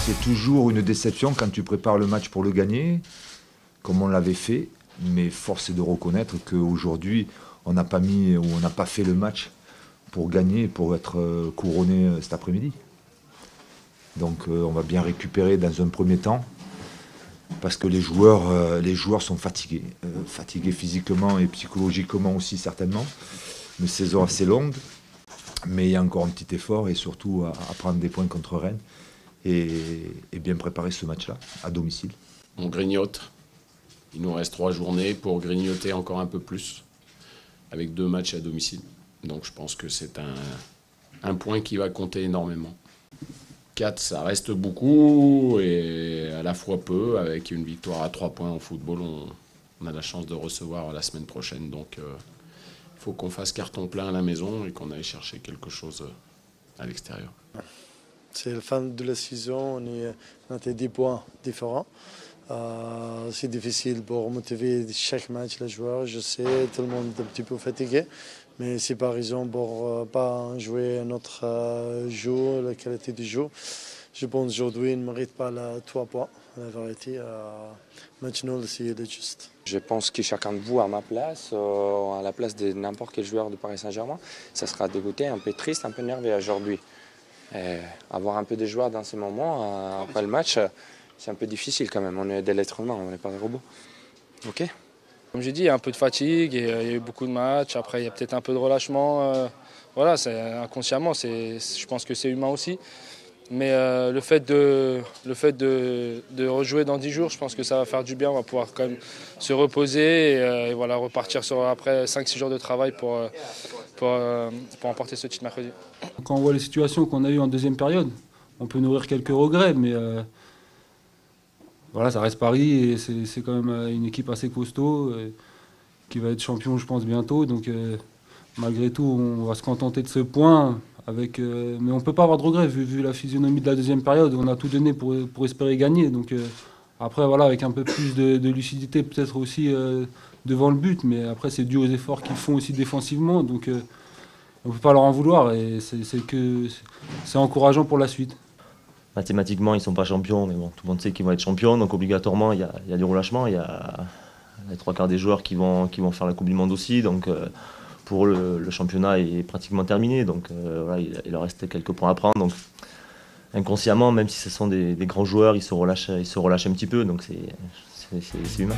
C'est toujours une déception quand tu prépares le match pour le gagner, comme on l'avait fait, mais force est de reconnaître qu'aujourd'hui, on n'a pas mis ou on n'a pas fait le match pour gagner, pour être couronné cet après-midi. Donc on va bien récupérer dans un premier temps, parce que les joueurs sont fatigués. Fatigués physiquement et psychologiquement aussi certainement. Une saison assez longue, mais il y a encore un petit effort et surtout à prendre des points contre Rennes et bien préparer ce match-là à domicile. On grignote. Il nous reste 3 journées pour grignoter encore un peu plus avec 2 matchs à domicile. Donc je pense que c'est un point qui va compter énormément. 4, ça reste beaucoup et à la fois peu. Avec une victoire à 3 points en football, on a la chance de recevoir la semaine prochaine. Donc il faut qu'on fasse carton plein à la maison et qu'on aille chercher quelque chose à l'extérieur. C'est la fin de la saison, on a des points différents. C'est difficile pour motiver chaque match les joueurs. Je sais, tout le monde est un petit peu fatigué, mais c'est pas raison pour pas jouer notre jeu, la qualité du jeu. Je pense qu'aujourd'hui, il ne mérite pas les 3 points. La vérité, match nul, c'est juste. Je pense que chacun de vous, à ma place, à la place de n'importe quel joueur de Paris Saint-Germain, ça sera dégoûté, un peu triste, un peu nerveux aujourd'hui. Avoir un peu de joie dans ces moments, après le match, c'est un peu difficile quand même. On est des êtres humains, on n'est pas des robots. Ok. Comme j'ai dit, il y a un peu de fatigue, et, il y a eu beaucoup de matchs. Après, il y a peut-être un peu de relâchement. Voilà, c'est inconsciemment, je pense que c'est humain aussi. Mais le fait de rejouer dans 10 jours, je pense que ça va faire du bien. On va pouvoir quand même se reposer et voilà, repartir après 5-6 jours de travail pour emporter ce titre mercredi. Quand on voit les situations qu'on a eues en deuxième période, on peut nourrir quelques regrets, mais voilà, ça reste Paris et c'est quand même une équipe assez costaud qui va être champion, je pense, bientôt. Donc malgré tout, on va se contenter de ce point. Mais on ne peut pas avoir de regrets vu la physionomie de la deuxième période. On a tout donné pour espérer gagner. Donc après, voilà, avec un peu plus de lucidité peut-être aussi devant le but. Mais après, c'est dû aux efforts qu'ils font aussi défensivement. Donc on ne peut pas leur en vouloir. Et c'est encourageant pour la suite. Mathématiquement, ils ne sont pas champions, mais bon, tout le monde sait qu'ils vont être champions. Donc obligatoirement, il y a du relâchement. Il y a les 3/4 des joueurs qui vont faire la Coupe du Monde aussi. Donc pour le championnat est pratiquement terminé. Donc voilà, il leur reste quelques points à prendre. Donc inconsciemment, même si ce sont des grands joueurs, ils se relâchent un petit peu. Donc c'est humain.